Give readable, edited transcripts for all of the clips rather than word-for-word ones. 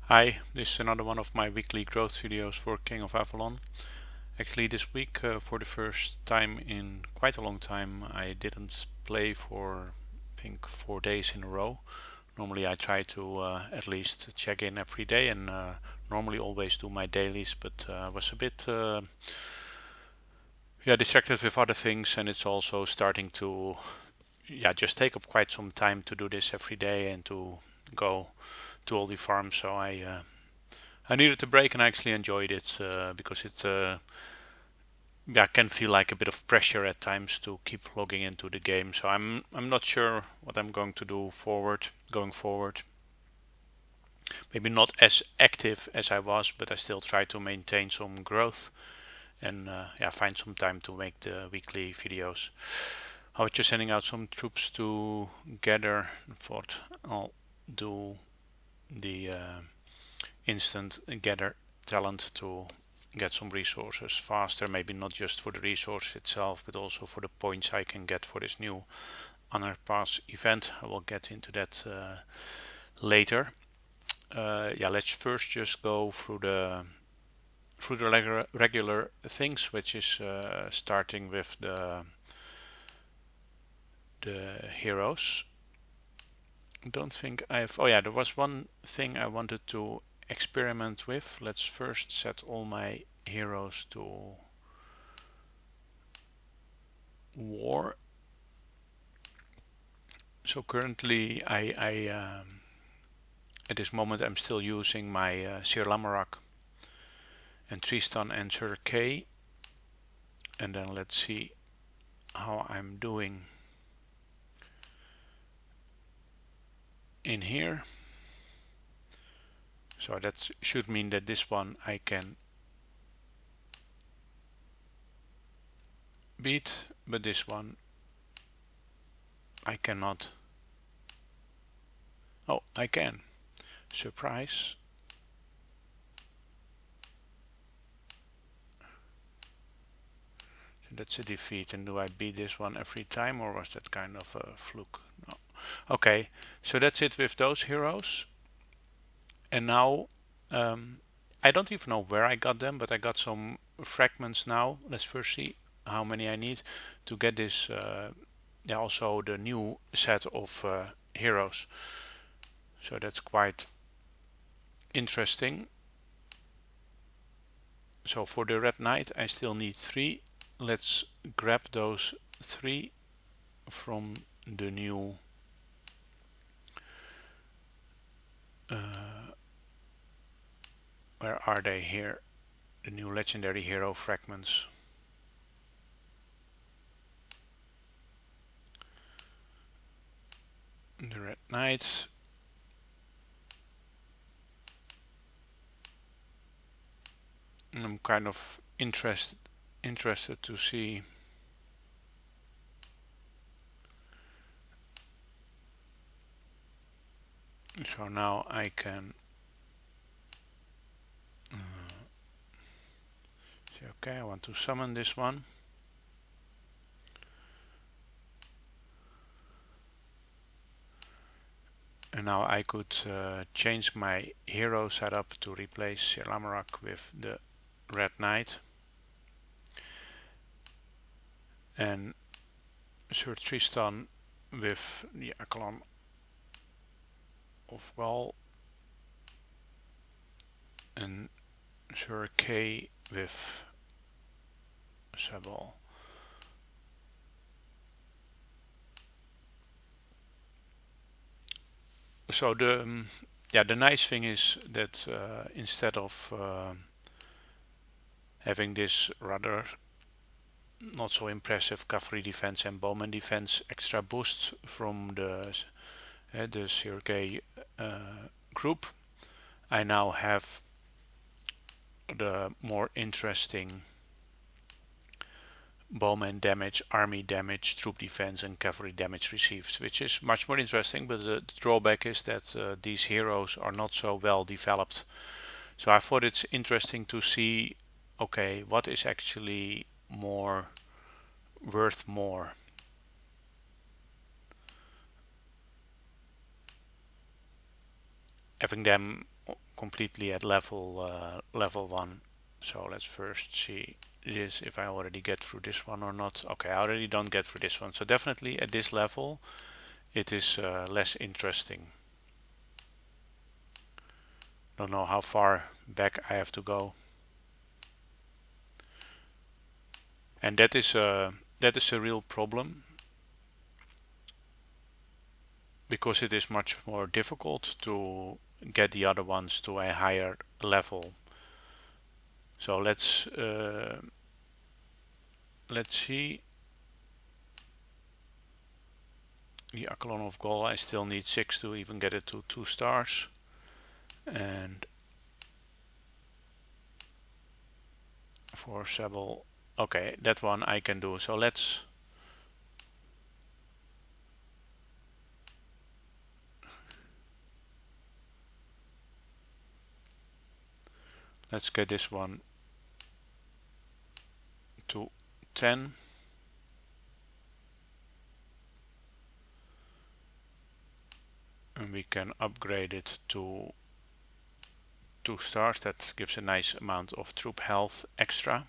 Hi, this is another one of my weekly growth videos for King of Avalon. Actually this week, for the first time in quite a long time, I didn't play for I think 4 days in a row. Normally I try to at least check in every day and normally always do my dailies, but I was a bit distracted with other things, and it's also starting to just take up quite some time to do this every day and to go to all the farms. So I needed a break and I actually enjoyed it because it can feel like a bit of pressure at times to keep logging into the game. So I'm not sure what I'm going to do going forward. Maybe not as active as I was, but I still try to maintain some growth and find some time to make the weekly videos. I was just sending out some troops to gather. I thought I'll do the instant gather talent to get some resources faster, maybe not just for the resource itself but also for the points I can get for this new underpass event. I will get into that later. Let's first just go through the regular things, which is starting with the heroes. I don't think I've... Oh yeah, there was one thing I wanted to experiment with. Let's first set all my heroes to war. So currently I at this moment I'm still using my Sir Lamorak and Tristan and Sir Kay, and then let's see how I'm doing in here. So that should mean that this one I can beat, but this one I cannot. Oh, I can. Surprise. So that's a defeat. And do I beat this one every time, or was that kind of a fluke? No. Okay, so that's it with those heroes. And now I don't even know where I got them, but I got some fragments now. Let's first see how many I need to get this also the new set of heroes. So that's quite interesting. So for the Red Knight I still need 3. Let's grab those 3 from the new where are they here? The new legendary hero fragments. The Red Knight. I'm kind of interested to see so now I can say okay, I want to summon this one. And now I could change my hero setup to replace Sir Lamorak with the Red Knight and Sir Tristan with the Avalon of Well and Sir Kay with Sabal. So the nice thing is that instead of having this rather not so impressive cavalry defense and bowman defense extra boost from the Sergei group, I now have the more interesting bowman damage, army damage, troop defense and cavalry damage received, which is much more interesting, but the drawback is that these heroes are not so well developed. So I thought it's interesting to see, okay, what is actually worth more. Having them completely at level 1. So let's first see this, if I already get through this one or not. Okay, I already don't get through this one. So definitely at this level it is less interesting. Don't know how far back I have to go. And that is a real problem, because it is much more difficult to get the other ones to a higher level. So let's see. The Avalon of Gaul, I still need 6 to even get it to 2 stars. And for Sebel, okay, that one I can do. So let's get this one to 10. And we can upgrade it to 2 stars. That gives a nice amount of troop health extra.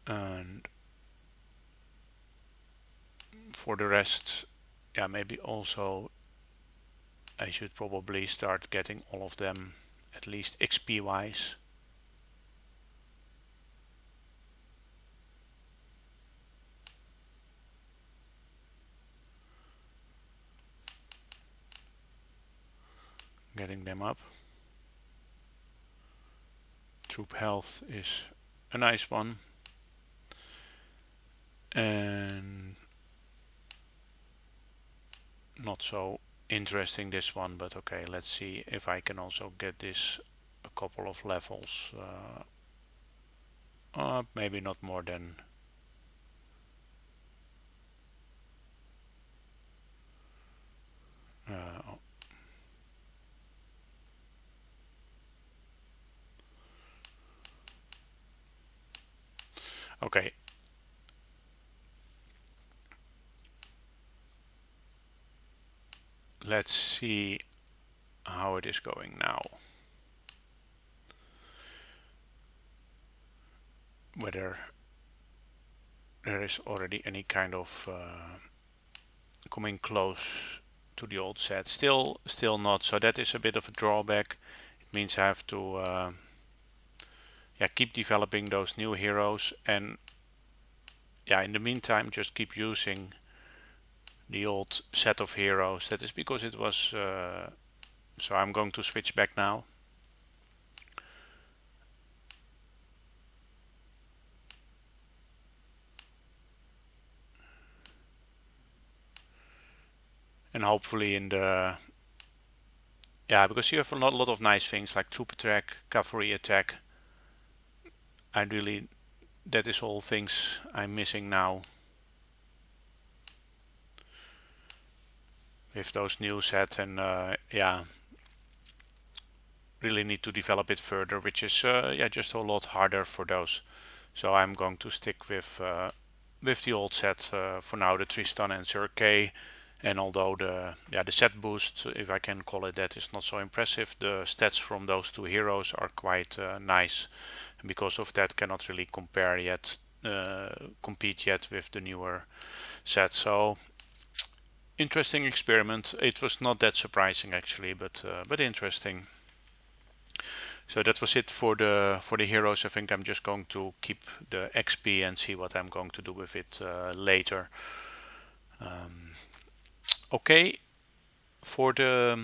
And for the rest, yeah, maybe also I should probably start getting all of them, at least XP wise. Getting them up. Troop health is a nice one. And not so interesting, this one, but okay, let's see if I can also get this a couple of levels up, maybe not more than okay. Let's see how it is going now. Whether there is already any kind of coming close to the old set. Still not. So that is a bit of a drawback. It means I have to keep developing those new heroes, and in the meantime just keep using the old set of heroes. That is because it was so I'm going to switch back now. And hopefully in the because you have a lot of nice things like troop attack, cavalry attack. That is all things I'm missing now with those new set, and really need to develop it further, which is just a lot harder for those. So I'm going to stick with the old set for now, the Tristan and Serkei. And although the set boost, if I can call it that, is not so impressive, the stats from those two heroes are quite nice. And because of that, cannot really compete yet with the newer set. So interesting experiment. It was not that surprising actually, but interesting. So that was it for the heroes. I think I'm just going to keep the XP and see what I'm going to do with it later. Okay, for the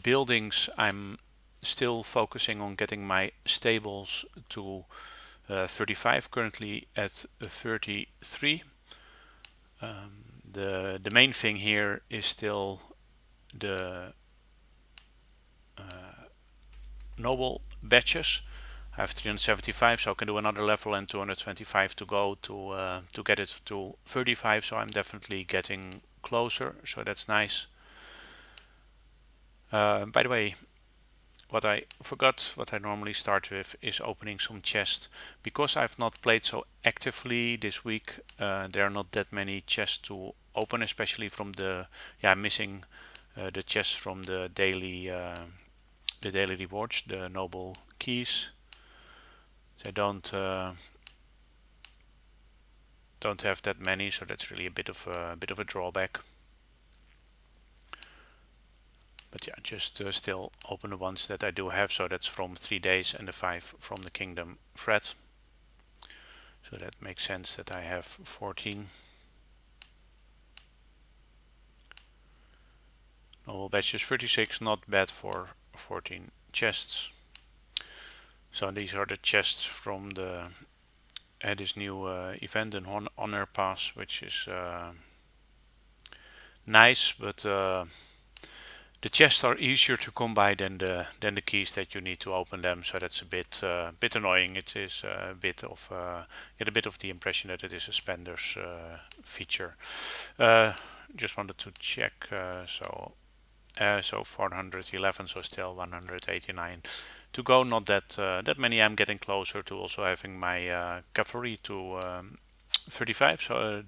buildings, I'm still focusing on getting my stables to 35, currently at 33. The main thing here is still the noble badges. I have 375, so I can do another level, and 225 to go to get it to 35. So I'm definitely getting closer, so that's nice. By the way, what I forgot, what I normally start with, is opening some chests. Because I've not played so actively this week, there are not that many chests to open, especially from the missing the chests from the daily rewards, the noble keys. They don't have that many, so that's really a bit of a drawback. But yeah, just still open the ones that I do have. So that's from 3 days and the 5 from the Kingdom Threat. So that makes sense that I have 14. Normal badges 36, not bad for 14 chests. So these are the chests from this new event in Honor Pass, which is nice, but the chests are easier to come by than the keys that you need to open them. So that's a bit annoying. It is a bit of get a bit of the impression that it is a spender's feature. Just wanted to check. So 411, so still 189 to go. Not that many. I'm getting closer to also having my cavalry to 35. So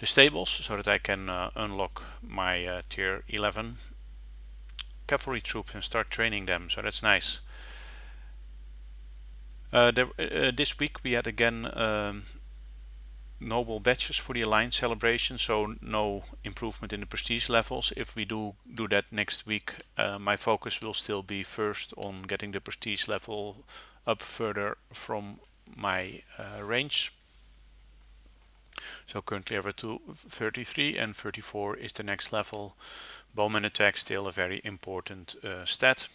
the stables, so that I can unlock my tier 11 cavalry troops and start training them. So that's nice. This week we had again noble badges for the Alliance celebration, so no improvement in the prestige levels. If we do that next week, my focus will still be first on getting the prestige level up further from my range. So currently I have to 33 and 34 is the next level. Bowman attack still a very important stat.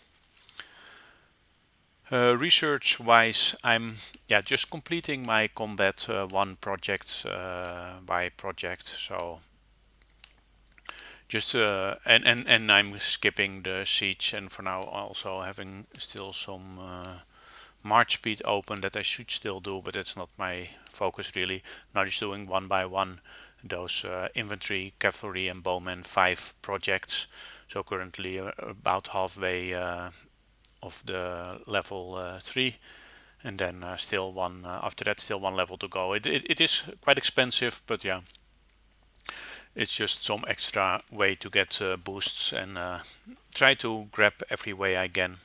Research wise, I'm just completing my combat one project by project. So just and I'm skipping the siege, and for now also having still some March speed open that I should still do, but that's not my focus really. Now just doing one by one those infantry, cavalry and bowmen 5 projects. So currently about halfway of the level 3, and then still one after that, still one level to go. It is quite expensive, but yeah, it's just some extra way to get boosts, and try to grab every way I can.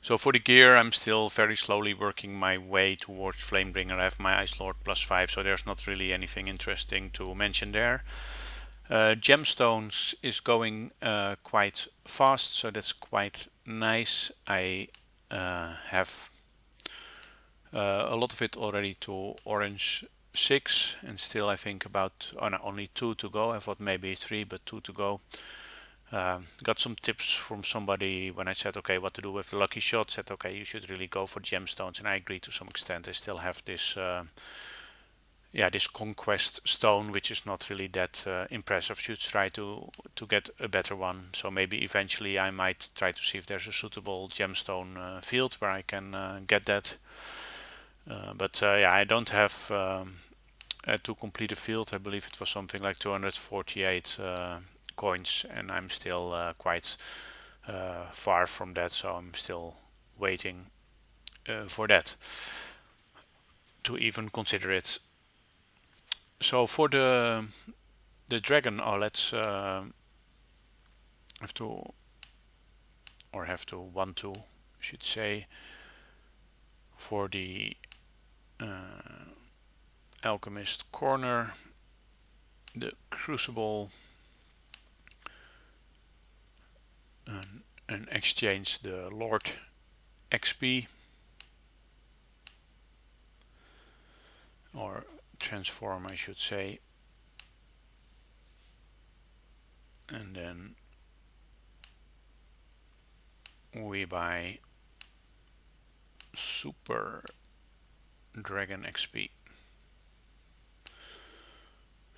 So for the gear, I'm still very slowly working my way towards Flamebringer. I have my Ice Lord +5, so there's not really anything interesting to mention there. Gemstones is going quite fast, so that's quite nice. I have a lot of it already to orange 6, and still I think about only 2 to go. I thought maybe 3, but 2 to go. Got some tips from somebody when I said okay what to do with the lucky shot. Said okay, you should really go for gemstones, and I agree to some extent. I still have this this conquest stone, which is not really that impressive. Should try to get a better one. So maybe eventually I might try to see if there's a suitable gemstone field where I can get that. But I don't have to complete a field. I believe it was something like 248 coins, and I'm still quite far from that, so I'm still waiting for that to even consider it. So for the dragon, let's have to want to, should say, for the alchemist corner, the crucible, and exchange the Lord XP, or transform I should say, and then we buy super dragon XP.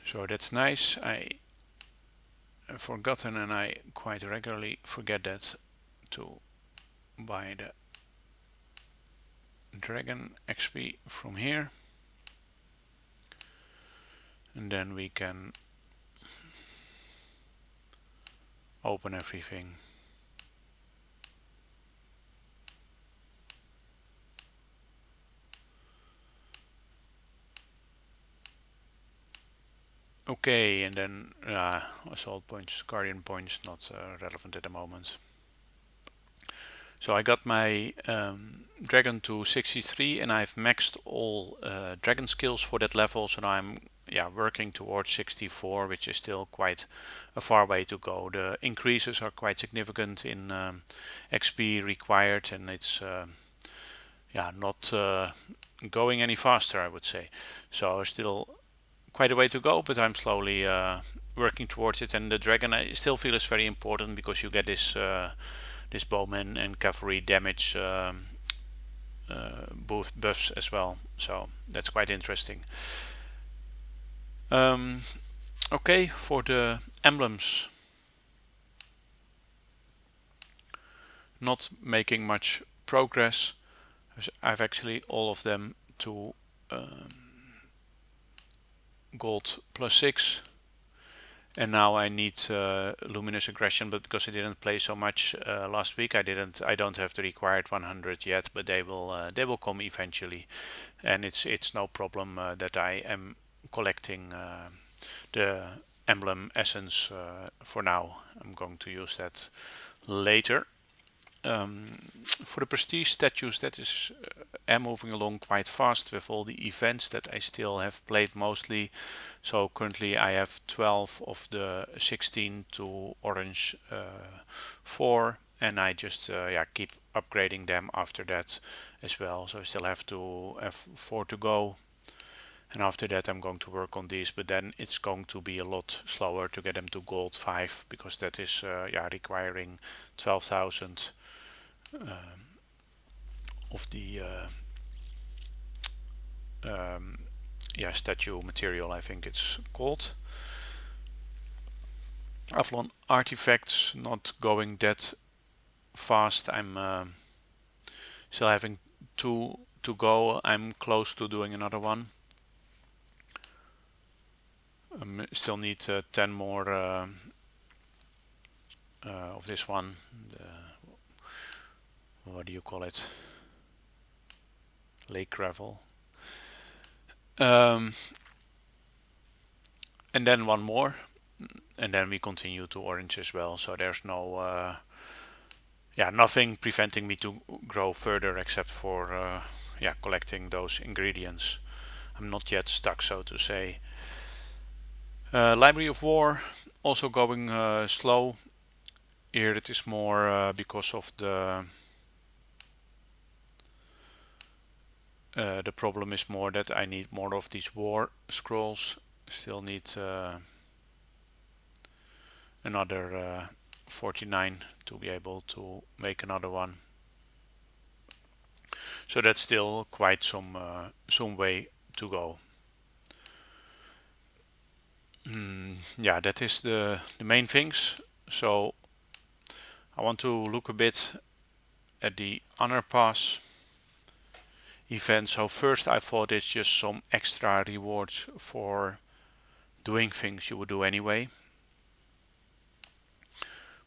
So that's nice. I've forgotten, and I quite regularly forget that, to buy the dragon XP from here, and then we can open everything. Okay, and then assault points, guardian points, not relevant at the moment. So I got my dragon to 63 and I've maxed all dragon skills for that level, so now I'm working towards 64, which is still quite a far way to go. The increases are quite significant in XP required, and it's not going any faster, I would say. So still quite a way to go, but I'm slowly working towards it. And the dragon I still feel is very important because you get this bowman and cavalry damage both buffs as well. So that's quite interesting. Okay, for the emblems, not making much progress. I've actually all of them to gold +6, and now I need luminous aggression, but because I didn't play so much last week, I don't have the required 100 yet, but they will come eventually, and it's no problem that I am collecting the emblem essence for now. I'm going to use that later. For the prestige statues, that is am moving along quite fast with all the events that I still have played mostly. So currently I have 12 of the 16 to orange 4, and I just keep upgrading them after that as well. So I still have 4 to go, and after that I'm going to work on these, but then it's going to be a lot slower to get them to gold 5, because that is requiring 12,000 of the statue material, I think it's called. Avalon artifacts not going that fast. I'm still having 2 to go. I'm close to doing another one. Still need 10 more of this one. What do you call it? Lake gravel. And then one more, and then we continue to orange as well. So there's no nothing preventing me to grow further except for collecting those ingredients. I'm not yet stuck, so to say. Library of War also going slow. Here it is more because of the problem is more that I need more of these war scrolls. Still need another 49 to be able to make another one. So that's still quite some way to go. That is the main things. So I want to look a bit at the honor pass event. So first I thought it's just some extra rewards for doing things you would do anyway.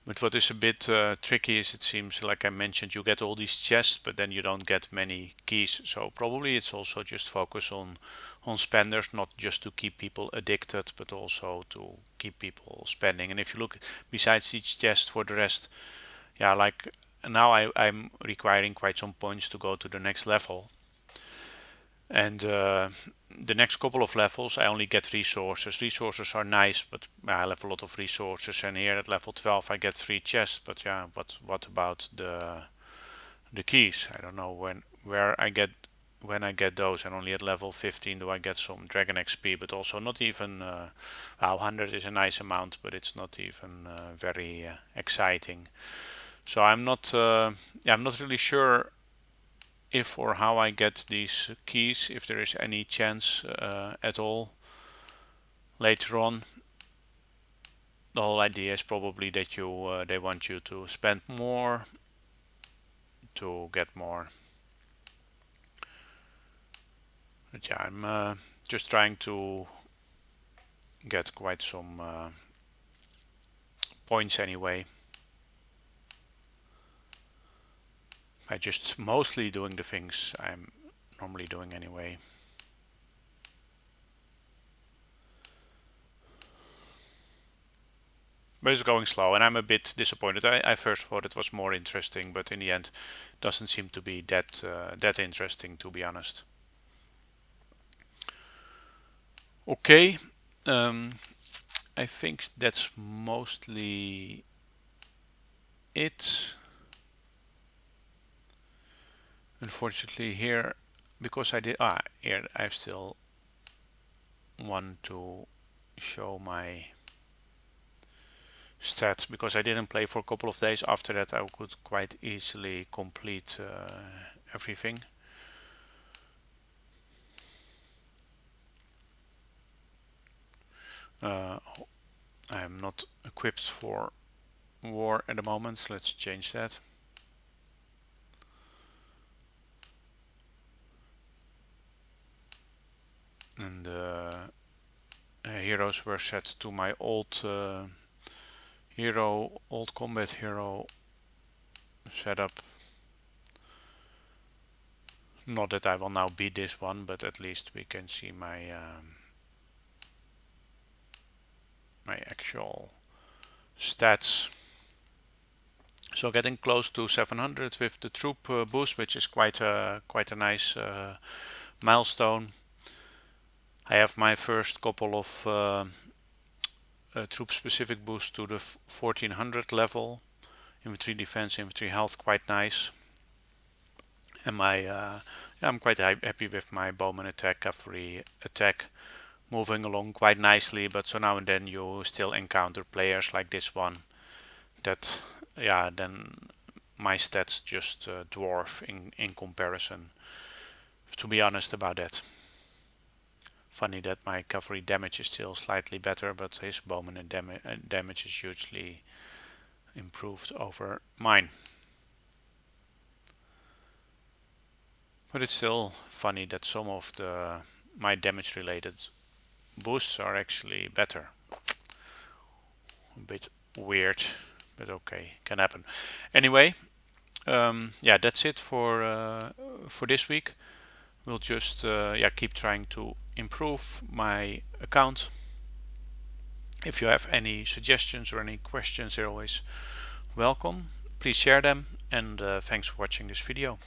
But what is a bit tricky is, it seems like I mentioned, you get all these chests, but then you don't get many keys. So probably it's also just focus on spenders, not just to keep people addicted, but also to keep people spending. And if you look besides each chest for the rest, like now I'm requiring quite some points to go to the next level. And the next couple of levels I only get resources. Resources are nice, but I have a lot of resources, and here at level 12 I get 3 chests, but what about the keys? I don't know when I get those, and only at level 15 do I get some dragon XP, but also not even 100 is a nice amount, but it's not even very exciting. So I'm not really sure if or how I get these keys, if there is any chance at all later on. The whole idea is probably that they want you to spend more to get more. But I'm just trying to get quite some points anyway. By just mostly doing the things I'm normally doing anyway. But it's going slow, and I'm a bit disappointed. I first thought it was more interesting, but in the end, doesn't seem to be that interesting, to be honest. Okay, I think that's mostly it. Unfortunately, here, because I did here I still want to show my stats, because I didn't play for a couple of days. After that, I could quite easily complete everything. I am not equipped for war at the moment. Let's change that. And heroes were set to my old old combat hero setup. Not that I will now beat this one, but at least we can see my my actual stats. So getting close to 700 with the troop boost, which is quite a nice milestone. I have my first couple of troop specific boosts to the 1400 level. Infantry defense, infantry health, quite nice. And my I'm quite happy with my bowman attack, cavalry attack, moving along quite nicely. But so now and then you still encounter players like this one that, yeah, then my stats just dwarf in comparison. To be honest about that. Funny that my cavalry damage is still slightly better, but his bowman and damage is hugely improved over mine. But it's still funny that some of my damage related boosts are actually better. A bit weird, but okay, can happen. Anyway, yeah, that's it for this week. We'll just keep trying to improve my account. If you have any suggestions or any questions, they're always welcome. Please share them, and thanks for watching this video.